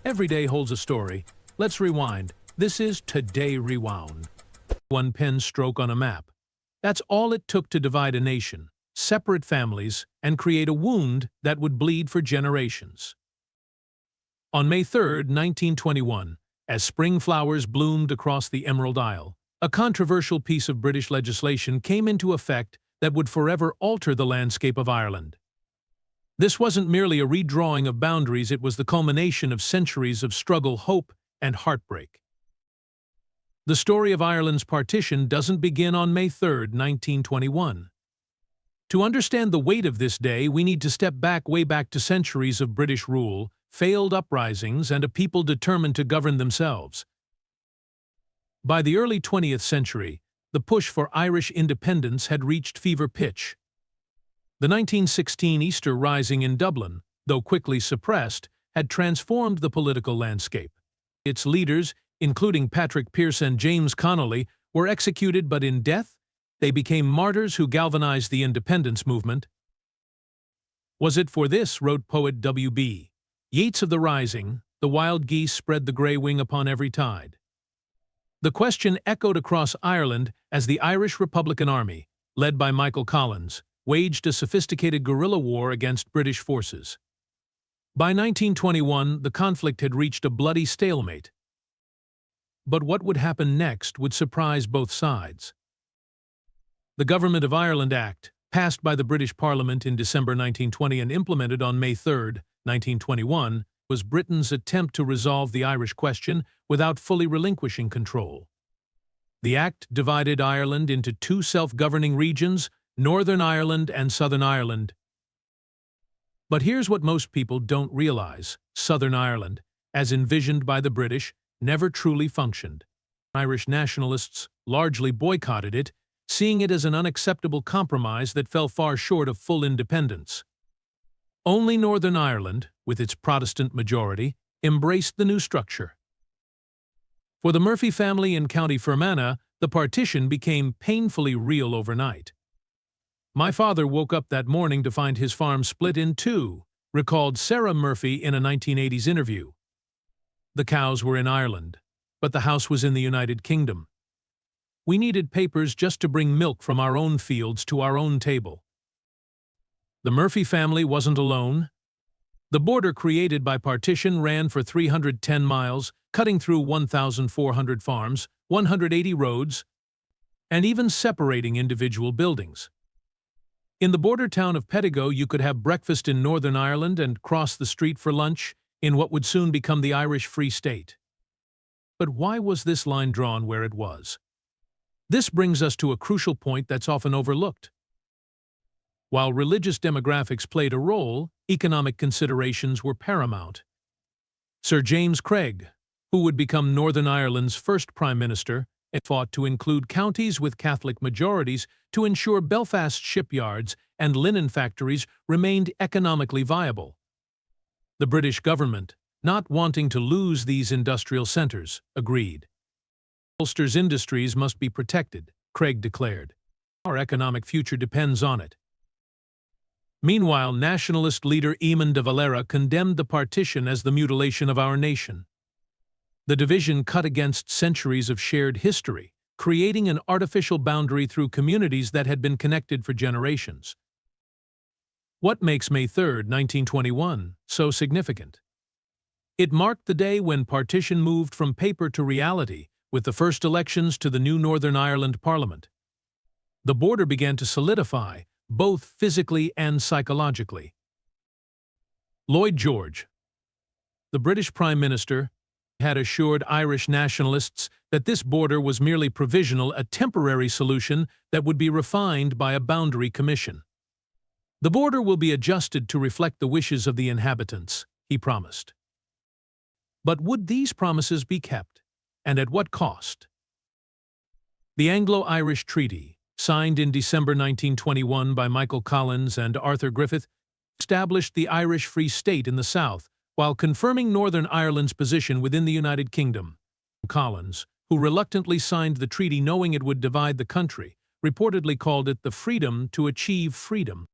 Every day holds a story. Let's rewind. This is Today Rewound. One pen stroke on a map. That's all it took to divide a nation, separate families, and create a wound that would bleed for generations. On May 3, 1921, as spring flowers bloomed across the Emerald Isle, a controversial piece of British legislation came into effect that would forever alter the landscape of Ireland. This wasn't merely a redrawing of boundaries, it was the culmination of centuries of struggle, hope, and heartbreak. The story of Ireland's partition doesn't begin on May 3, 1921. To understand the weight of this day, we need to step back way back to centuries of British rule, failed uprisings, and a people determined to govern themselves. By the early 20th century, the push for Irish independence had reached fever pitch. The 1916 Easter Rising in Dublin, though quickly suppressed, had transformed the political landscape. Its leaders, including Patrick Pearse and James Connolly, were executed, but in death, they became martyrs who galvanized the independence movement. Was it for this, wrote poet W.B. Yeats of the Rising, the wild geese spread the grey wing upon every tide. The question echoed across Ireland as the Irish Republican Army, led by Michael Collins, waged a sophisticated guerrilla war against British forces. By 1921, the conflict had reached a bloody stalemate. But what would happen next would surprise both sides. The Government of Ireland Act, passed by the British Parliament in December 1920 and implemented on May 3, 1921, was Britain's attempt to resolve the Irish question without fully relinquishing control. The Act divided Ireland into two self-governing regions, Northern Ireland and Southern Ireland. But here's what most people don't realize. Southern Ireland, as envisioned by the British, never truly functioned. Irish nationalists largely boycotted it, seeing it as an unacceptable compromise that fell far short of full independence. Only Northern Ireland, with its Protestant majority, embraced the new structure. For the Murphy family in County Fermanagh, the partition became painfully real overnight. "My father woke up that morning to find his farm split in two," recalled Sarah Murphy in a 1980s interview. "The cows were in Ireland, but the house was in the United Kingdom. We needed papers just to bring milk from our own fields to our own table." The Murphy family wasn't alone. The border created by partition ran for 310 miles, cutting through 1,400 farms, 180 roads, and even separating individual buildings. In the border town of Pettigo, you could have breakfast in Northern Ireland and cross the street for lunch in what would soon become the Irish Free State. But why was this line drawn where it was? This brings us to a crucial point that's often overlooked. While religious demographics played a role, economic considerations were paramount. Sir James Craig, who would become Northern Ireland's first Prime Minister, fought to include counties with Catholic majorities to ensure Belfast's shipyards and linen factories remained economically viable. The British government, not wanting to lose these industrial centres, agreed. "Ulster's industries must be protected," Craig declared. "Our economic future depends on it." Meanwhile, nationalist leader Eamon de Valera condemned the partition as the mutilation of our nation. The division cut against centuries of shared history, creating an artificial boundary through communities that had been connected for generations. What makes May 3, 1921, so significant? It marked the day when partition moved from paper to reality, with the first elections to the new Northern Ireland Parliament. The border began to solidify, both physically and psychologically. Lloyd George, the British Prime Minister, had assured Irish nationalists that this border was merely provisional, a temporary solution that would be refined by a boundary commission. "The border will be adjusted to reflect the wishes of the inhabitants," he promised. But would these promises be kept, and at what cost? The Anglo-Irish Treaty, signed in December 1921 by Michael Collins and Arthur Griffith, established the Irish Free State in the south, while confirming Northern Ireland's position within the United Kingdom. Collins, who reluctantly signed the treaty knowing it would divide the country, reportedly called it the freedom to achieve freedom.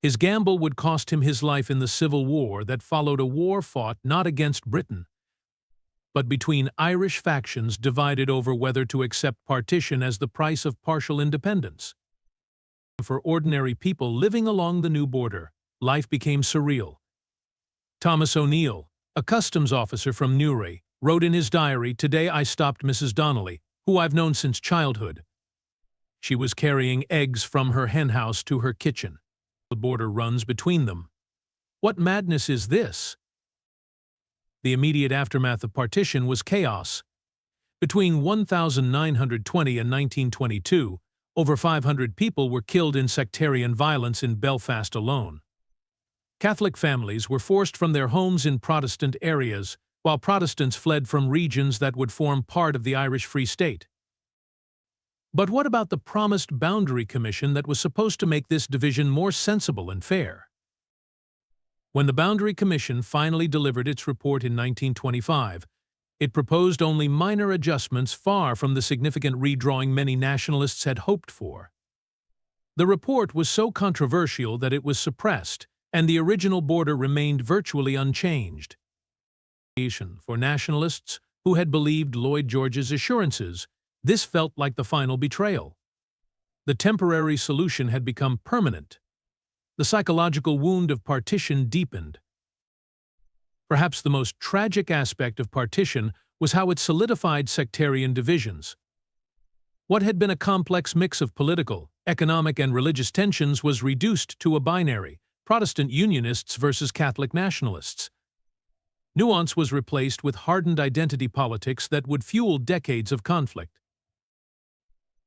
His gamble would cost him his life in the Civil War that followed, a war fought not against Britain, but between Irish factions divided over whether to accept partition as the price of partial independence. For ordinary people living along the new border, life became surreal. Thomas O'Neill, a customs officer from Newry, wrote in his diary, "Today I stopped Mrs. Donnelly, who I've known since childhood. She was carrying eggs from her henhouse to her kitchen. The border runs between them. What madness is this?" The immediate aftermath of partition was chaos. Between 1920 and 1922, over 500 people were killed in sectarian violence in Belfast alone. Catholic families were forced from their homes in Protestant areas, while Protestants fled from regions that would form part of the Irish Free State. But what about the promised Boundary Commission that was supposed to make this division more sensible and fair? When the Boundary Commission finally delivered its report in 1925, it proposed only minor adjustments, far from the significant redrawing many nationalists had hoped for. The report was so controversial that it was suppressed, and the original border remained virtually unchanged. For nationalists who had believed Lloyd George's assurances, this felt like the final betrayal. The temporary solution had become permanent. The psychological wound of partition deepened. Perhaps the most tragic aspect of partition was how it solidified sectarian divisions. What had been a complex mix of political, economic, and religious tensions was reduced to a binary: Protestant unionists versus Catholic nationalists. Nuance was replaced with hardened identity politics that would fuel decades of conflict.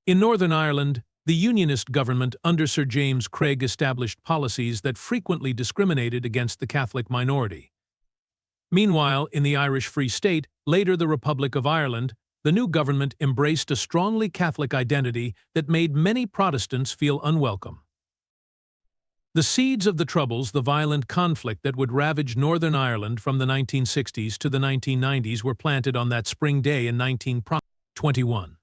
In Northern Ireland, the unionist government under Sir James Craig established policies that frequently discriminated against the Catholic minority. Meanwhile, in the Irish Free State, later the Republic of Ireland, the new government embraced a strongly Catholic identity that made many Protestants feel unwelcome. The seeds of the Troubles, the violent conflict that would ravage Northern Ireland from the 1960s to the 1990s, were planted on that spring day in 1921.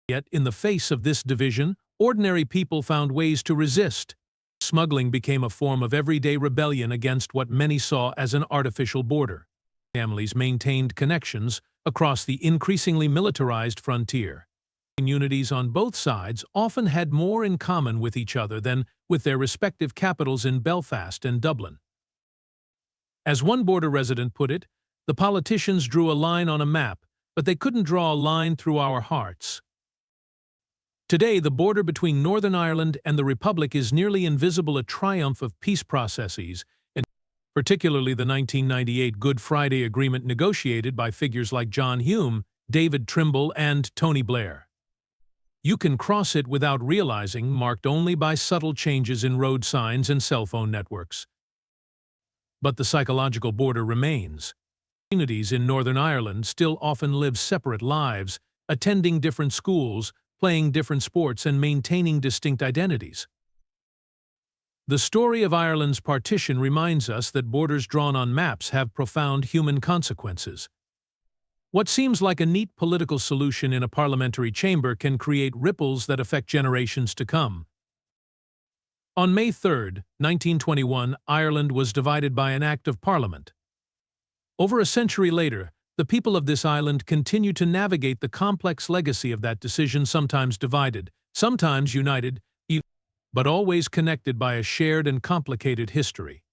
Yet, in the face of this division, ordinary people found ways to resist. Smuggling became a form of everyday rebellion against what many saw as an artificial border. Families maintained connections across the increasingly militarized frontier. Communities on both sides often had more in common with each other than with their respective capitals in Belfast and Dublin. As one border resident put it, "The politicians drew a line on a map, but they couldn't draw a line through our hearts." Today, the border between Northern Ireland and the Republic is nearly invisible, a triumph of peace processes, and particularly the 1998 Good Friday Agreement negotiated by figures like John Hume, David Trimble, and Tony Blair. You can cross it without realizing, marked only by subtle changes in road signs and cell phone networks. But the psychological border remains. Communities in Northern Ireland still often live separate lives, attending different schools, playing different sports, and maintaining distinct identities. The story of Ireland's partition reminds us that borders drawn on maps have profound human consequences. What seems like a neat political solution in a parliamentary chamber can create ripples that affect generations to come. On May 3, 1921, Ireland was divided by an Act of Parliament. Over a century later, the people of this island continue to navigate the complex legacy of that decision, sometimes divided, sometimes united, but always connected by a shared and complicated history.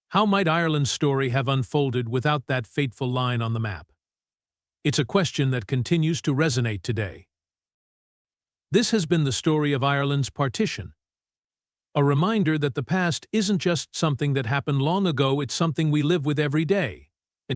How might Ireland's story have unfolded without that fateful line on the map? It's a question that continues to resonate today. This has been the story of Ireland's partition. A reminder that the past isn't just something that happened long ago, it's something we live with every day.